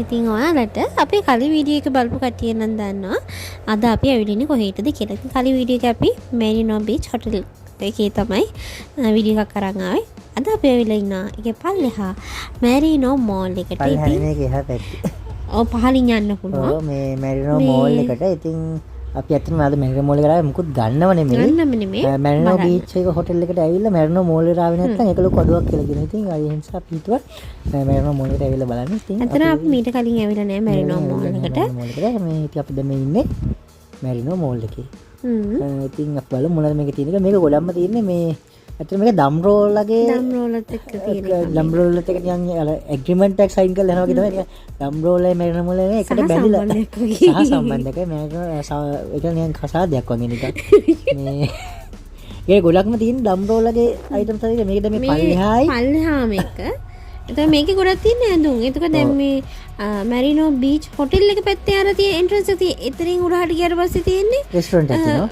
ඉතින් ඔයාලට අපේ කලින් වීඩියෝ එක බලපු කට්ටිය නම් දන්නවා අද අපි ඇවිල්ලා ඉන්නේ කොහෙටද කියලා. ඉතින් කලින් වීඩියෝ එක අපි Marino Beach Hotel එකේ තමයි වීඩියෝ එකක් අරන් ආවේ. අද අපි ඇවිල්ලා ඉන්නවා ඒකේ පල්ලෙහා Marino Mall එකට. පල්ලෙහා මේක එහා පැත්තේ. ඔව් පහලින් යන්න පුළුවන්. ඔව් මේ Marino Mall එකට. ඉතින් අපි අතන අද Marino Mall එකට ආවේ මුකුත් ගන්නව නෙමෙයි. Marino Beach එක hotel එකට ඇවිල්ලා Marino Mall එකට ආවේ නැත්නම් ඒක ලොකු අඩුවක් කියලා කියන ඉතින් ඒ නිසා අපි හිතුවා Marino Mall එකට ඇවිල්ලා බලන්න. ඉතින් අතන අපි මීට කලින් ඇවිල්ලා නැහැ Marino Mall එකට. මේ ඉතින් අපි දැන් මේ ඉන්නේ Marino Mall එකේ. ඉතින් අපි බලමු මොනවද මේකේ තියෙන එක. මේක ගොඩක්ම තියෙන්නේ මේ ඇත්තට මේක දම් රෝල්ලගේ දම් රෝලත් එක්ක තියෙන. දම් රෝල්ලත් එක්ක නිකන් අර ඇග්‍රීමන්ට් එකක් සයින් කරලා යනවා වගේ තමයි. දම් රෝල්ලයි Marino Mall එකයි එකට බැඳිලා සහ සම්බන්ධකයි මේක නිකන් කසාදයක් වගේ නිකන්. මේ ඒ ගොඩක්ම තියෙන දම් රෝල්ලගේ අයිටම්ස් හරි මේකද මේ පල්ලෙහා මේක. එතකොට මේකේ ගොඩක් තියෙන ඇඳුම්. එතකොට දැන් මේ Marino Beach Hotel එක පැත්තේ අර තියෙන entrance එක තියෙන. එතනින් උඩහට ගියාට පස්සේ තියෙන්නේ රෙස්ටොරන්ට් එකක් තියෙනවා.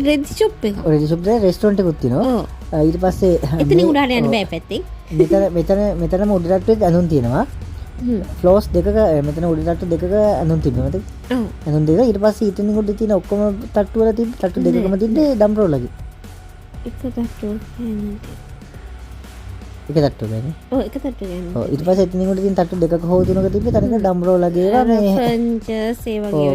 රෙදි ෂොප් එක. රෙදි ෂොප් එකේ රෙස්ටොරන්ට් එකක් තියෙනවා. ඊට පස්සේ එතනින් උඩහට යන්න බෑ පැත්තෙන්. මෙතනම උඩ තට්ටුවේ ඇඳුම් තියෙනවා. ෆ්ලෝස් දෙකක මෙතන උඩ තට්ටු දෙකක ඇඳුම් තිබෙනවා. ඔව්. ඇඳුම් දෙක ඊට පස්සේ ඊතනින් උඩ තියෙන ඔක්කොම තට්ටු වල තිබ්බ තට්ටු දෙකකම තිබ්බේ දම් රෝලගේ. එක තට්ටු එක තට්ටු ගන්නේ. ඔව් එක තට්ටු ගන්නේ. ඔව් ඊට පස්සේ එතනින් උඩ තියෙන තට්ටු දෙකක හෝ තුනක තිබ්බේ තනිකර දම් රෝලගේ ඒවා මේ ෆර්නිචර්ස් ඒ වගේ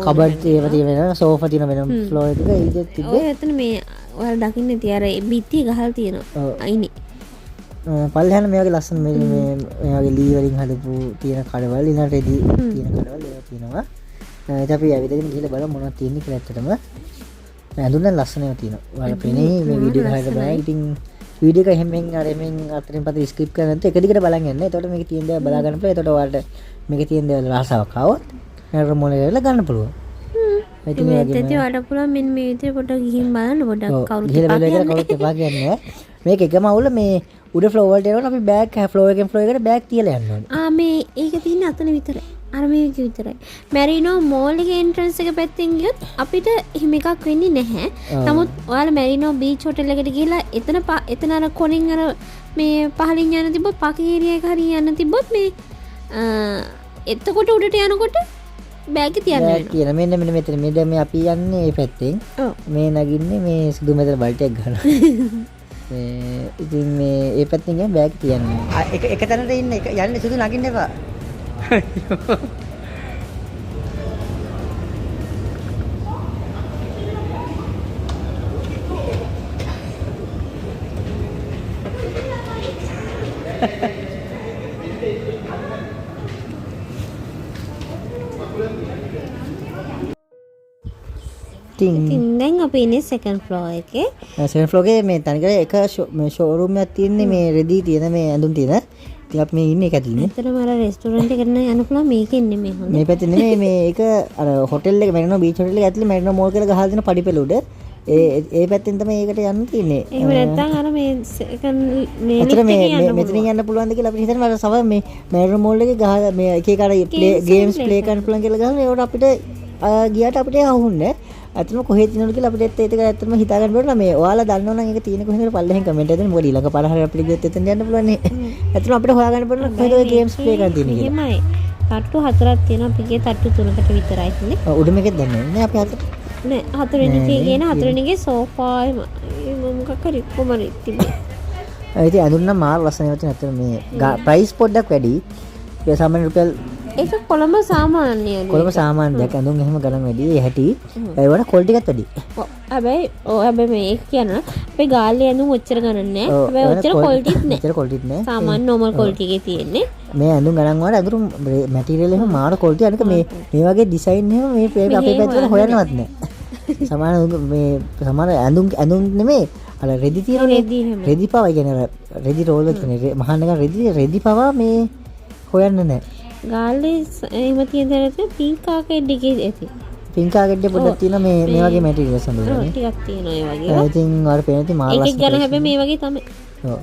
කබඩ් ඒවා තියෙනවා සෝෆා තියෙන වෙනම ෆ්ලෝර් එකක ඊට තිබ්බේ. ඔය එතන මේ ඔයාලා දකින්න තිය අර බිත්තිය ගහලා තියෙනවා. අයිනේ. පල්ලෙහාන මේ වගේ ලස්සන මේ වගේ ලී වලින් හදපු තියෙන කඩවල ඉන්න රෙදි තියෙන කඩවල ඒවා තියෙනවා. ඊට අපි ඇවිදගෙන ගිහලා බලමු මොනවද තියෙන්නේ කියලා ඇත්තටම. ඇඳුම් නම් ලස්සනව තියෙනවා. ඔයාලා පෙනේ මේ වීඩියෝ එක හරියට බලන්න. ඉතින් වීඩියෝ එක හැමෙන් අරෙන් අතරින් පතර ස්ක්‍රිප්ට් කරලා නැත්නම් එක දිගට බලන් යන්න. එතකොට මේකේ තියෙන දේ බලා ගන්න පුළුවන්. එතකොට ඔයාලට මේකේ තියෙන දේ රසාවක් ආවොත් Marino Mall එකට ගන්න පුළුවන්. ඉතින් මේ දෙතේ වඩ පුළුවන් මෙන්න මේ විදිහට පොඩ්ඩක් ගිහින් බලන්න පොඩ්ඩක් කවුරුත් එපා කියන්නේ. මේක එකම අවුල මේ උඩ ෆ්ලෝර් වලට යනකොට අපි බෑග් ෆ්ලෝර් එකෙන් ෆ්ලෝර් එකට බෑග් තියලා යන්න ඕනේ. මේ ඒක තියෙන්නේ අතන විතරයි. අර මේක විතරයි. Marino Mall එකේ entrance එක පැත්තෙන් ගියොත් අපිට එහෙම එකක් වෙන්නේ නැහැ. නමුත් ඔයාලා Marino Beach Hotel එකට ගිහලා එතන අර කොණින් අර මේ පහලින් යන තිබ්බොත් පාකින් ඒරියා එක හරිය යන තිබ්බොත් මේ එතකොට උඩට යනකොට බෑග් තියන්න වෙනවා. කියන මෙන්න මෙතන මේ දැන් මේ අපි යන්නේ මේ පැත්තෙන්. මේ නගින්නේ මේ සුදු මෙතන බල්ටයක් ගන්නවා. ඉතින් මේ ඒ පැත්තෙන් ගියා බෑග් තියන්නේ. එක තැනට ඉන්න යන්නේ සුදු නගින්න එපා. ඉතින් දැන් අපි ඉන්නේ second floor එකේ. second floor එකේ මේ තනිකර එක මේ showroom එකක් තියෙන්නේ මේ රෙදි තියෙන මේ ඇඳුම් තියෙන. ඉතින් අපි මේ ඉන්නේ එක ඇතුළේ. ඇත්තටම අර රෙස්ටෝරන්ට් එකට යන්න පුළුවන් මේකෙන් නෙමෙයි හොඳ. මේ පැත්තේ නෙමෙයි මේක අර හොටෙල් එක Marino Beach Hotel එක ඇතුළේ Marino Mall කියලා ගහලා දෙන පඩිපෙළ උඩ. ඒ පැත්තෙන් තමයි ඒකට යන්න තියෙන්නේ. එහෙම නැත්නම් අර මේ second මේ lift එකේ යන්න මෙතනින් යන්න පුළුවන්ද කියලා අපි හිතන්නේ. අර සව මේ Marino Mall එකේ ගහ මේ එක එක අර games play කරන්න පුළුවන් කියලා ගහලා ඒවට අපිට ගියාට අපිට අහුන්නේ. අතන කොහෙද තියෙනවද කියලා අපිට ඒක ඇත්තටම හිතා ගන්න බැරුණා. මේ ඔයාලා දන්නවනම් ඒක තියෙන කොහෙන්ද පල්ලෙහෙන් කමෙන්ට් එකෙන් මොකද ඊළඟ පාර හරිය අපිට ගියොත් එතන යන්න පුළුවන් නේ. ඇත්තටම අපිට හොයාගන්න බැරුණා කොහෙද ඔය ගේම්ස් ප්ලේ කරන්න තියෙන්නේ කියලා. එහෙමයි. තට්ටු 4ක් තියෙනවා. අපි ගියේ තට්ටු 3කට විතරයි ඉන්නේ. උඩ මේකෙත් දන්නේ නැහැ අපි හතර. නෑ හතරවෙනි එකේ ගේන හතරවෙනි එකේ සෝෆා මොකක් හරි කොමරි තිබ්බේ. ඉතින් අඳුන් නම් මාර ලස්සනයි වචන ඇත්තට මේ ප්‍රයිස් පොඩ්ඩක් වැඩි. ඒ සාමාන්‍ය රුපියල් ඒක කොළඹ සාමාන්‍යයි. කොළඹ සාමාන්‍ය දෙයක් අඳුන් එහෙම ගණන් වැඩි. ඒ හැටි ඒ වල ක්වොලිටි එකත් වැඩි. හැබැයි මේක කියන අපේ ගාල්ලේ ඇඳුම් ඔච්චර ගණන් නෑ. හැබැයි ඔච්චර ක්වොලිටිත් නෑ. ඔච්චර ක්වොලිටිත් නෑ. සාමාන්‍ය normal quality එකේ තියෙන්නේ. මේ ඇඳුම් ගණන් වල අඳුරු මැටීරියල් එහෙම මාර ක්වොලිටි අනික මේ වගේ ඩිසයින් එහෙම මේ අපේ පැත්තට හොයන්නවත් නෑ. සමාන ඇඳුම් නෙමෙයි අර රෙදි තියෙන රෙදි පවා කියන්නේ රෙදි රෝල් කියන්නේ මහාන එක රෙදි පවා මේ හොයන්න නැහැ. ගාල්ලේ එහෙම තියෙන දරත පින්ක් ආකෙඩ් එකේ ඇති. පින්ක් ආකෙඩ් පොඩ්ඩක් තියෙන මේ වගේ මැටීරියල්ස් හඳුනන්නේ. ඔව් ටිකක් තියෙනවා ඒ වගේ. ඉතින් ඔයාලා පේන ඉතින් මාල් ලස්සන. එකක් ගන්න හැබැයි මේ වගේ තමයි. ඔව්.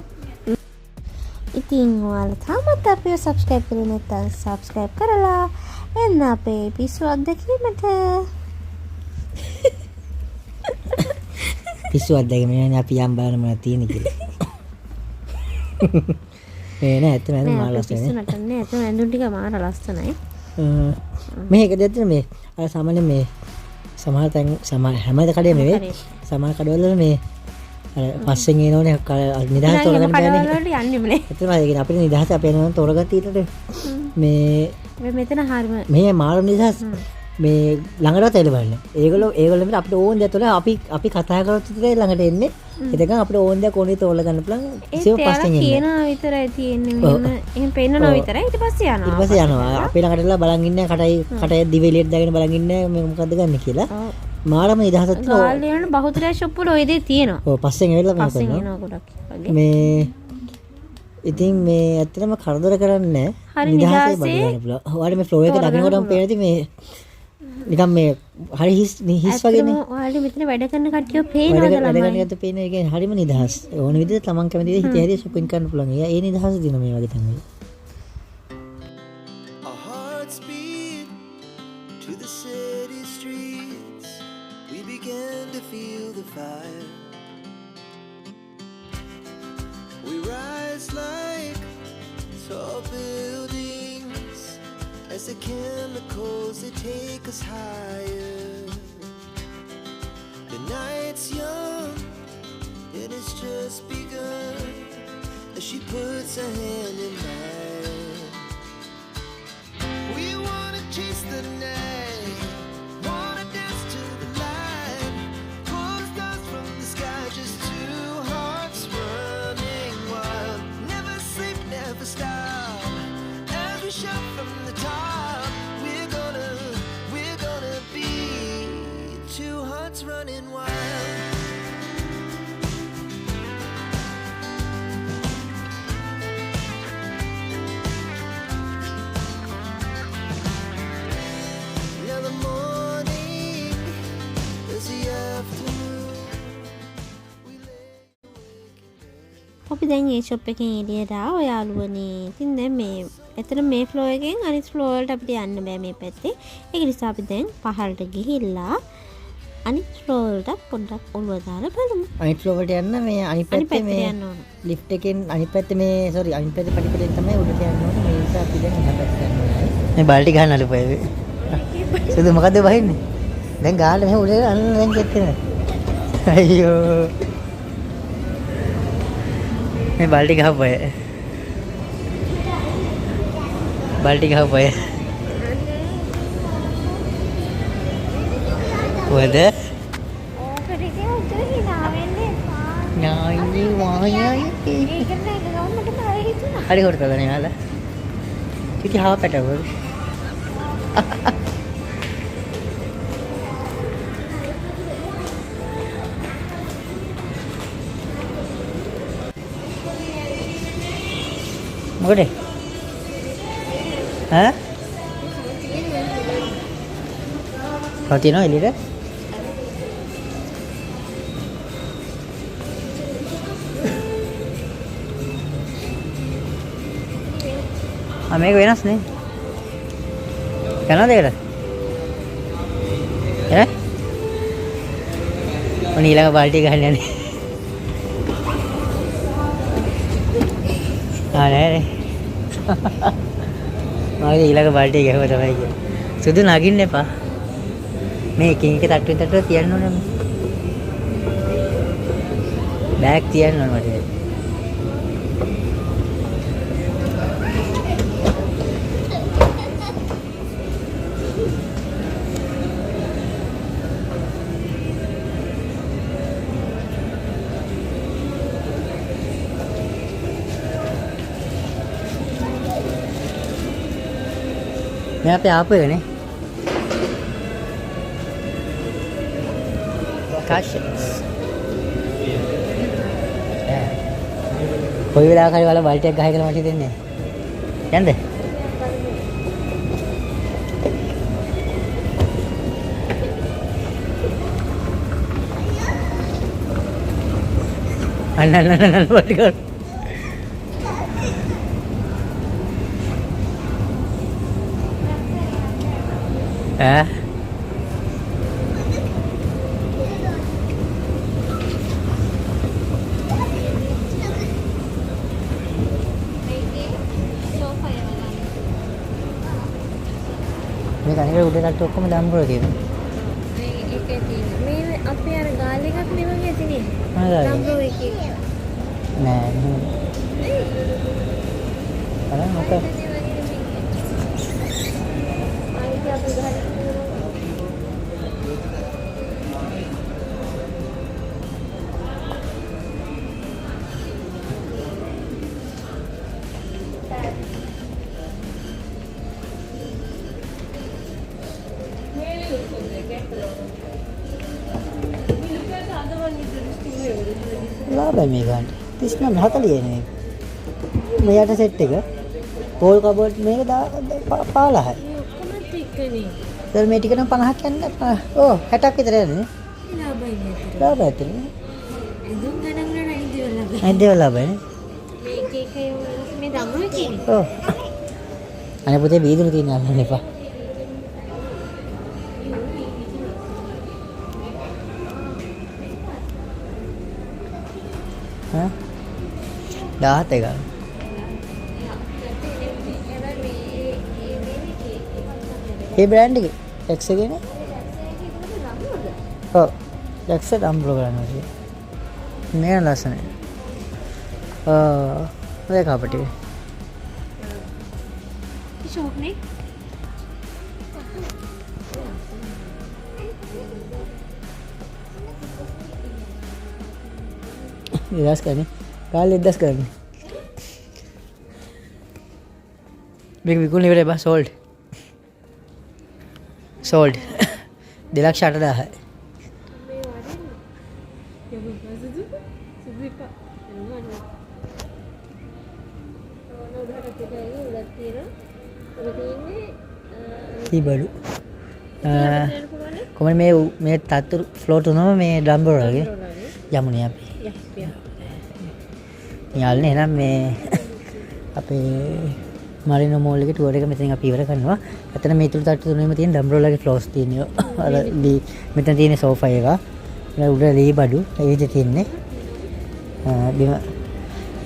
ඉතින් ඔයාලා තාමත් අපිව subscribe කරේ නැත්නම් subscribe කරලා එන්න අපේ පිස්සු අත්දැකීමට. පිස්සු අත්දැකීම නේ අපි යම් බලන්න මොනවද තියෙන්නේ කියලා. මේ නෑ ඇත්තම ඇඳුම් මාර ලස්සනයි. පිස්සු නටන්නේ ඇත්තම ඇඳුම් ටික මාර ලස්සනයි. මේක දෙද්දි මේ අර සාමාන්‍ය මේ සමහර තැන් හැම කඩේම නෙවෙයි සමහර කඩවල මේ අර පස්සෙන් එනෝනේ නිදහස තෝරගන්න බෑනේ. වලට යන්නේ නේ. ඇත්තම ඒක අපිට නිදහස අපේ නෝන තෝරගත්ත ඊටට මේ මෙතන හරිම මේ මාර නිදහස් මේ ළඟටවත් එළ බලන්න. ඒගොල්ලෝ මේ අපිට ඕන දේ තුළ අපි කතා කරොත් විතරයි ළඟට එන්නේ. එතකන් අපිට ඕන දේ කොහොමද තෝරලා ගන්න පුළුවන්. ඉතින් පස්සෙන් එන්නේ. කියනවා විතරයි තියෙන්නේ මෙන්න. එහෙන් පෙන්නනවා විතරයි ඊට පස්සේ යනවා. ඊට පස්සේ යනවා. අපි ළඟට එලා බලන් ඉන්නේ කටේ දිවෙලියට දාගෙන බලන් ඉන්නේ මේ මොකද්ද ගන්න කියලා. මාරම නිදහසක් තියෙනවා. ගාල් වල බහුතරය ෂොප් වල ඔය දේ තියෙනවා. ඔව් පස්සෙන් එවෙලා මේ පස්සෙන් කරනවා. එනවා ගොඩක් වගේ. මේ ඉතින් මේ ඇත්තටම කරදර කරන්නේ හරි නිදහසේ නිදහසේ බලන්න පුළුවන්. ඔයාලට මේ ෆ්ලෝ එක දකින්නකොටම පේනදී මේ නිකන් මේ හරි හිස් වගේනේ. ඔයාලට මෙතන වැඩ කරන කට්ටිය පේනවද වැඩ ළමයි? ගන්නත් පේන එක හරිම නිදහස්. ඕන විදිහට තමන් කැමති දේ හිතේ හරිය shopping කරන්න පුළුවන්. ඒ නිදහස දින මේ වගේ තමයි. Our hearts beat to the city streets. We began to feel the fire. We rise like tall buildings as the chemicals they take us higher. The night's young and it's just begun as she puts her hand in mine. We wanna chase the night, wanna dance to the light, pull the stars from the sky, just two hearts running wild. Never sleep, never stop, as we shout from the top. We're gonna be two hearts running wild. Now the morning is the afternoon. We lay awake in bed. අපි දැන් මේ shop එකෙන් එළියට ආවා ඔයාලුවනේ. ඉතින් දැන් මේ එතන මේ ෆ්ලෝ එකෙන් අනිත් ෆ්ලෝ වලට අපිට යන්න බෑ මේ පැත්තේ. ඒක නිසා අපි දැන් පහළට ගිහිල්ලා අනිත් ෆ්ලෝ වලට පොඩ්ඩක් ඔළුව දාලා බලමු. අනිත් ෆ්ලෝ වලට යන්න මේ අනිත් පැත්තේ මේ යන්න ඕන. ලිෆ්ට් එකෙන් අනිත් පැත්තේ මේ සෝරි අනිත් පැත්තේ පඩිපෙලෙන් තමයි උඩට යන්න ඕනේ. මේ නිසා අපි දැන් එහා පැත්තට යන්න ඕනේ. මේ බල්ටි ගන්නලු පොයේ. සුදු මොකද්ද වහින්නේ? දැන් ගාලා මෙහෙ උඩට අන්න දැන් කෙත්තේ. අයියෝ. මේ බල්ටි ගහපොය. බල්ටි ගහපොය. කොහෙද? ඕකට ඉතින් උත්තර හිනා වෙන්නේ එපා. නායි වායයි. ඒක නෑ ගමකට බය හිතුණා. හරි හොරතද නේ ඉති හාව පැටවල මොකද ඈ කවතිනෝ එළියට මේක වෙනස් නේ යනවද ඒකට ඈ ඔන්න ඊළඟ බාල්ටිය ගහන්න යන්නේ නෑ මගේ ඊළඟ බාල්ටිය ගහුවා තමයි කියන්නේ සුදු නගින්න එපා මේ එකින් එක තට්ටුවෙන් තියන්න ඕනේ බෑග් තියන්න ඕනේ මට मैं पे आप है कोई वेला खाली वाला बाल्टी गाय के माटी देने යන්ද අන්න बाल्टी कर උඩ කට්ට ඔක්කොම දම්බුර තියෙනවා. ඒකේ තියෙන මේ අපේ අර ගාල් එකක් මේ වගේ තියෙන්නේ. මොනවද? නම්බර් එකේ. නෑ බලන්න මොකද? ආයෙත් අපි ගහලා ලාභයි මේ ගන්න. 39 40 නේ. මෙයාට සෙට් එක. කෝල් කබෝඩ් මේක 15යි. ඔක්කොම ටිකනේ. දැන් මේ ටික නම් 50ක් යන්නේ. ඔව් 60ක් විතර යන්නේ. ලාභයි නේද? ලාභයි ඇත්තනේ. එදුම් ගණන් වල නයිද ලාභයි. ඇද්දේ ලාභයි. මේක එක මේ දම්රුවේ කියන්නේ. ඔව්. අනේ පුතේ බීදුරු තියෙන අල්ලන්න එපා. हाँ 17 එක. ඒ බ්‍රෑන්ඩ් එකේ X එකේ නේ. ඔව්. X එක අම්බ්‍රෝ කරනවා කිය. මේ ලස්සනයි. ඔය කපටි. ෂෝක් නේ. ඉදස් කරන්නේ. කාලේ ඉදස් කරන්නේ. මේක විකුණන ඉවරයි බා සෝල්ඩ්. සෝල්ඩ්. 2,80,000යි. බඩු කොහමද මේ තත්තු ෆ්ලෝර් තුනම මේ ඩම්බර් වගේ යමුනේ අපි. යාළුවනේ එහෙනම් මේ අපේ මරිනෝ මෝල් එකේ ටුවර් එක මෙතනින් අපි ඉවර කරනවා. එතන මේ ඉතුරු තට්ටු තුනෙම තියෙන ඩම්බර් වලගේ ෆ්ලෝර්ස් තියෙනවා. අර මෙතන තියෙන සෝෆා එක. උඩ ලී බඩු ඒ විදිහට තියෙන්නේ. බිම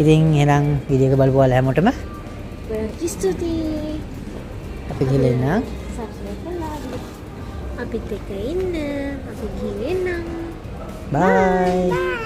ඉතින් එහෙනම් වීඩියෝ එක බලපුවා හැමෝටම ස්තුතියි. අපි ගිහලා එන්න. සබ්ස්ක්‍රයිබ් කරලා අපිත් එක්ක ඉන්න. අපි ගිහින් එන්නම්. බයි.